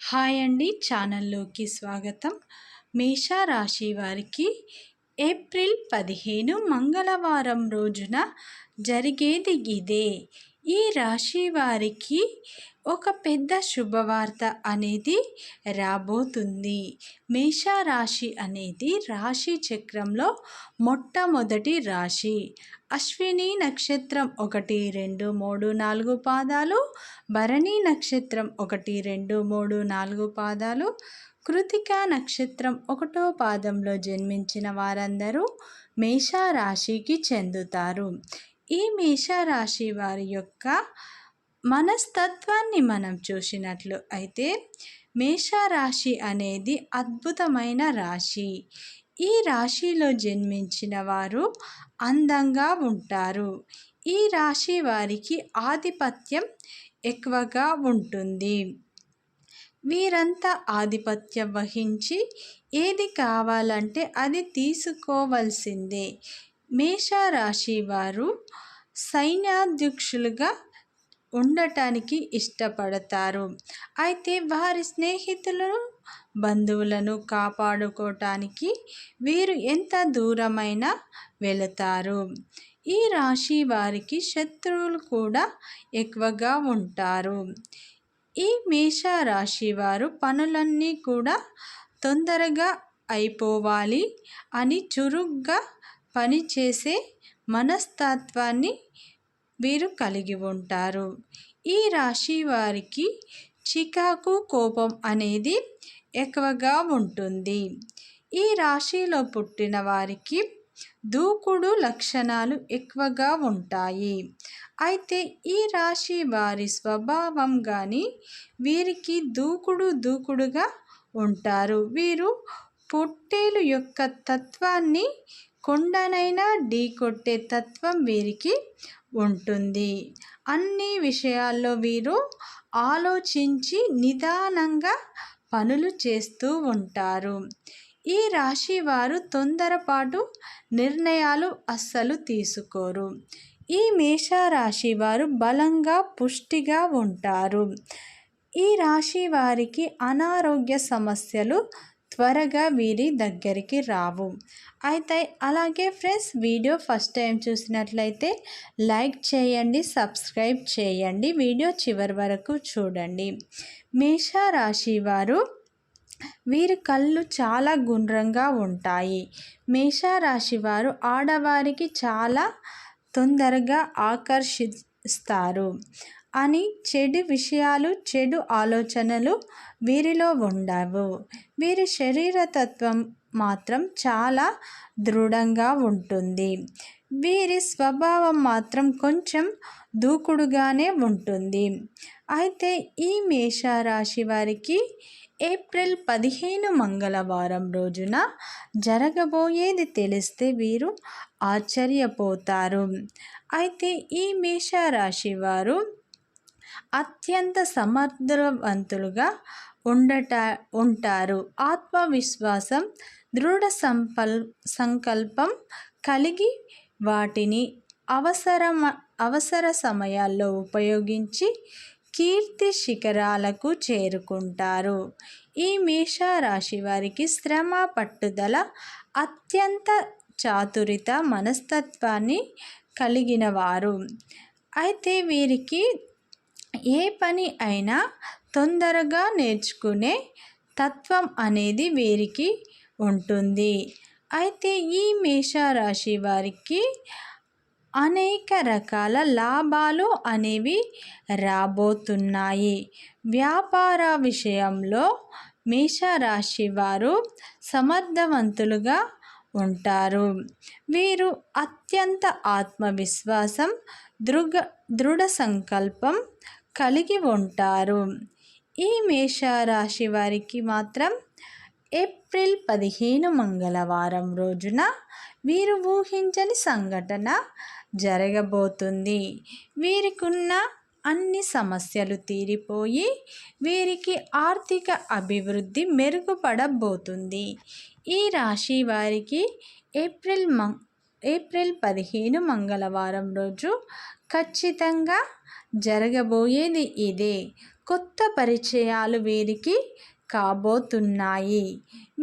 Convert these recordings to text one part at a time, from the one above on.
Hi అండి, ఛానల్లోకి స్వాగతం. మేషరాశి వారికి ఏప్రిల్ 15 మంగళవారం రోజున జరిగేది ఇదే. ఈ రాశి వారికి ఒక పెద్ద శుభవార్త అనేది రాబోతుంది. మేషరాశి అనేది రాశి చక్రంలో మొట్టమొదటి రాశి. అశ్విని నక్షత్రం 1, 2, 3, 4 పాదాలు, భరణి నక్షత్రం 1, 2, 3, 4 పాదాలు, కృతిక నక్షత్రం 1వ పాదంలో జన్మించిన వారందరూ మేషరాశికి చెందుతారు. ఈ మేషరాశి వారి యొక్క మనస్తత్వాన్ని మనం చూసినట్లు అయితే మేషరాశి అనేది అద్భుతమైన రాశి. ఈ రాశిలో జన్మించిన వారు అందంగా ఉంటారు. ఈ రాశి వారికి ఆధిపత్యం ఎక్కువగా ఉంటుంది. వీరంతా ఆధిపత్యం వహించి ఏది కావాలంటే అది తీసుకోవాల్సిందే. మేషరాశి వారు సైన్యాధ్యక్షులుగా ఉండటానికి ఇష్టపడతారు. అయితే వారి స్నేహితులను, బంధువులను కాపాడుకోవటానికి వీరు ఎంత దూరమైనా వెళతారు. ఈ రాశి వారికి శత్రువులు కూడా ఎక్కువగా ఉంటారు. ఈ మేషరాశి వారు పనులన్నీ కూడా తొందరగా అయిపోవాలి అని చురుగ్గా పనిచేసే మనస్తత్వాన్ని వీరు కలిగి ఉంటారు. ఈ రాశి వారికి చికాకు, కోపం అనేది ఎక్కువగా ఉంటుంది. ఈ రాశిలో పుట్టిన వారికి దూకుడు లక్షణాలు ఎక్కువగా ఉంటాయి. అయితే ఈ రాశి వారి స్వభావం కానీ వీరికి దూకుడుగా ఉంటారు. వీరు పొట్టేలు యొక్క తత్వాన్ని కొండనైనా ఢీకొట్టే తత్వం వీరికి ఉంటుంది. అన్ని విషయాల్లో వీరు ఆలోచించి నిదానంగా పనులు చేస్తూ ఉంటారు. ఈ రాశి వారు తొందరపాటు నిర్ణయాలు అస్సలు తీసుకోరు. ఈ మేషరాశి వారు బలంగా, పుష్టిగా ఉంటారు. ఈ రాశి వారికి అనారోగ్య సమస్యలు త్వరగా వీరి దగ్గరికి రావు. అయితే అలాగే ఫ్రెండ్స్, వీడియో ఫస్ట్ టైం చూసినట్లయితే లైక్ చేయండి, సబ్స్క్రైబ్ చేయండి, వీడియో చివరి వరకు చూడండి. మేషరాశి వారు వీరి కళ్ళు చాలా గుండ్రంగా ఉంటాయి. మేషరాశి వారు ఆడవారికి చాలా తొందరగా ఆకర్షిస్తారు అని చెడు విషయాలు, చెడు ఆలోచనలు వీరిలో ఉండవు. వీరి శరీరతత్వం మాత్రం చాలా దృఢంగా ఉంటుంది. వీరి స్వభావం మాత్రం కొంచెం దూకుడుగానే ఉంటుంది. అయితే ఈ మేషరాశి వారికి ఏప్రిల్ 15 మంగళవారం రోజున జరగబోయేది తెలిస్తే వీరు ఆశ్చర్యపోతారు. అయితే ఈ మేషరాశి వారు అత్యంత సమర్థవంతులుగా ఉంటారు. ఆత్మవిశ్వాసం, దృఢ సంకల్పం కలిగి వాటిని అవసర సమయాల్లో ఉపయోగించి కీర్తి శిఖరాలకు చేరుకుంటారు. ఈ మేషరాశి వారికి శ్రమ, పట్టుదల, అత్యంత చాతురిత మనస్తత్వాన్ని కలిగిన వారు. అయితే వీరికి ఏ పని అయినా తొందరగా నేర్చుకునే తత్వం అనేది వీరికి ఉంటుంది. అయితే ఈ మేషరాశి వారికి అనేక రకాల లాభాలు అనేవి రాబోతున్నాయి. వ్యాపార విషయంలో మేషరాశి వారు సమర్థవంతులుగా ఉంటారు. వీరు అత్యంత ఆత్మవిశ్వాసం, దృఢ సంకల్పం కలిగి ఉంటారు. ఈ మేషరాశి వారికి మాత్రం ఏప్రిల్ 15 మంగళవారం రోజున వీరు ఊహించని సంఘటన జరగబోతుంది. వీరికున్న అన్ని సమస్యలు తీరిపోయి వీరికి ఆర్థిక అభివృద్ధి మెరుగుపడబోతుంది. ఈ రాశి వారికి ఏప్రిల్ 15 మంగళవారం రోజు ఖచ్చితంగా జరగబోయేది ఇదే. కొత్త పరిచయాలు వీరికి కాబోతున్నాయి.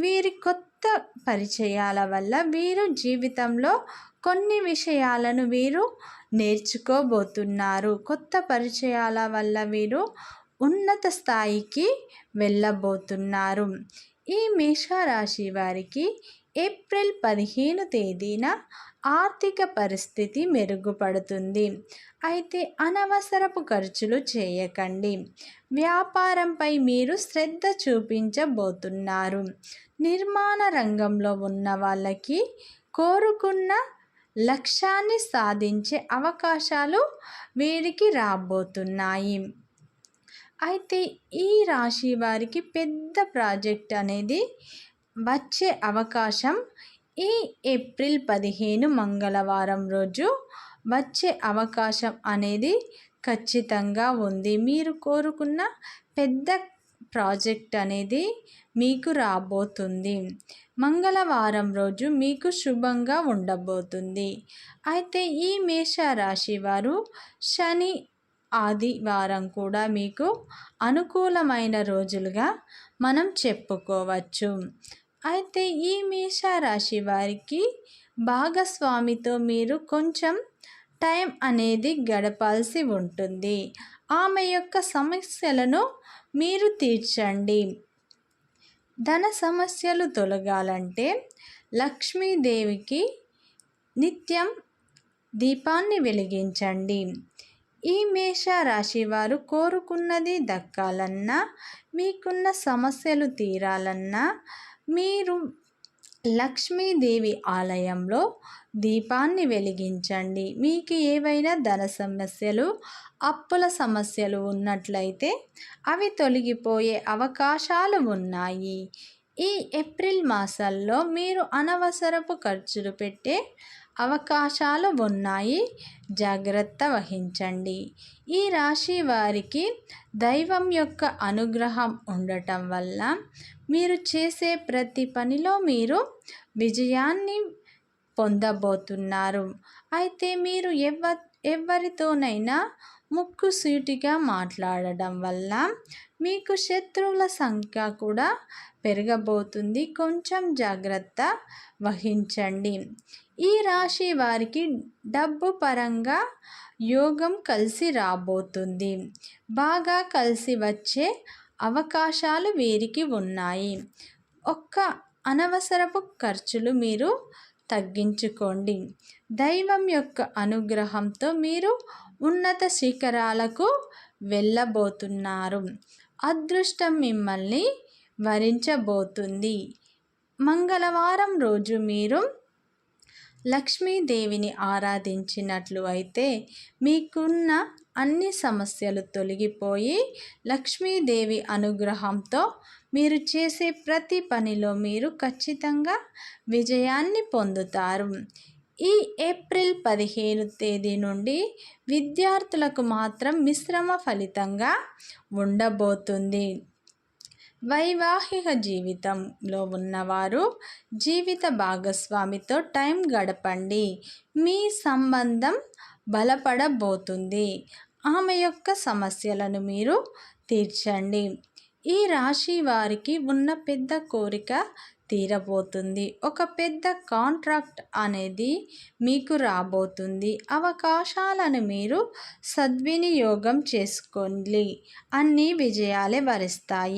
వీరి కొత్త పరిచయాల వల్ల వీరు జీవితంలో కొన్ని విషయాలను వీరు నేర్చుకోబోతున్నారు. కొత్త పరిచయాల వల్ల వీరు ఉన్నత స్థాయికి వెళ్ళబోతున్నారు. ఈ మేషరాశి వారికి ఏప్రిల్ 15 తేదీన ఆర్థిక పరిస్థితి మెరుగుపడుతుంది. అయితే అనవసరపు ఖర్చులు చేయకండి. వ్యాపారంపై మీరు శ్రద్ధ చూపించబోతున్నారు. నిర్మాణ రంగంలో ఉన్న వాళ్ళకి కోరుకున్న లక్ష్యాన్ని సాధించే అవకాశాలు వీరికి రాబోతున్నాయి. అయితే ఈ రాశి వారికి పెద్ద ప్రాజెక్ట్ అనేది వచ్చే అవకాశం ఈ ఏప్రిల్ 15 మంగళవారం రోజు వచ్చే అవకాశం అనేది ఖచ్చితంగా ఉంది. మీరు కోరుకున్న పెద్ద ప్రాజెక్ట్ అనేది మీకు రాబోతుంది. మంగళవారం రోజు మీకు శుభంగా ఉండబోతుంది. అయితే ఈ మేషరాశి వారు శని ఆదివారం కూడా మీకు అనుకూలమైన రోజులుగా మనం చెప్పుకోవచ్చు. అయితే ఈ మేషరాశి వారికి భాగస్వామితో మీరు కొంచెం టైం అనేది గడపాల్సి ఉంటుంది. ఆమె యొక్క సమస్యలను మీరు తీర్చండి. ధన సమస్యలు తొలగాలంటే లక్ష్మీదేవికి నిత్యం దీపాన్ని వెలిగించండి. ఈ మేషరాశి వారు కోరుకున్నది దక్కాలన్నా, మీకున్న సమస్యలు తీరాలన్నా మీరు లక్ష్మీదేవి ఆలయంలో దీపాన్ని వెలిగించండి. మీకు ఏవైనా ధన సమస్యలు, అప్పుల సమస్యలు ఉన్నట్లయితే అవి తొలగిపోయే అవకాశాలు ఉన్నాయి. ఈ ఏప్రిల్ మాసంలో మీరు అనవసరపు ఖర్చులు పెట్టే అవకాశాలు ఉన్నాయి. జాగ్రత్త వహించండి. ఈ రాశి వారికి దైవం యొక్క అనుగ్రహం ఉండటం వల్ల మీరు చేసే ప్రతి పనిలో మీరు విజయాన్ని పొందబోతున్నారు. అయితే మీరు ఎవరితోనైనా ముక్కుసూటిగా మాట్లాడడం వల్ల మీకు శత్రువుల సంఖ్య కూడా పెరగబోతుంది. కొంచెం జాగ్రత్త వహించండి. ఈ రాశి వారికి డబ్బు పరంగా యోగం కలిసి రాబోతుంది. బాగా కలిసి వచ్చే అవకాశాలు వీరికి ఉన్నాయి. అనవసరపు ఖర్చులు మీరు తగ్గించుకోండి. దైవం యొక్క అనుగ్రహంతో మీరు ఉన్నత శిఖరాలకు వెళ్ళబోతున్నారు. అదృష్టం మిమ్మల్ని వరించబోతుంది. మంగళవారం రోజు మీరు లక్ష్మీదేవిని ఆరాధించినట్లు అయితే మీకున్న అన్ని సమస్యలు తొలగిపోయి లక్ష్మీదేవి అనుగ్రహంతో మీరు చేసే ప్రతి పనిలో మీరు ఖచ్చితంగా విజయాన్ని పొందుతారు. ఈ ఏప్రిల్ 15 తేదీ నుండి విద్యార్థులకు మాత్రం మిశ్రమ ఫలితంగా ఉండబోతుంది. వైవాహిక జీవితంలో ఉన్నవారు జీవిత భాగస్వామితో టైం గడపండి. మీ సంబంధం బలపడబోతుంది. ఆమె యొక్క సమస్యలను మీరు తీర్చండి. ఈ రాశి వారికి ఉన్న పెద్ద కోరిక తీరబోతుంది. ఒక పెద్ద కాంట్రాక్ట్ అనేది మీకు రాబోతుంది. అవకాశాలను మీరు సద్వినియోగం చేసుకోండి. అన్ని విజయాలే వరిస్తాయి.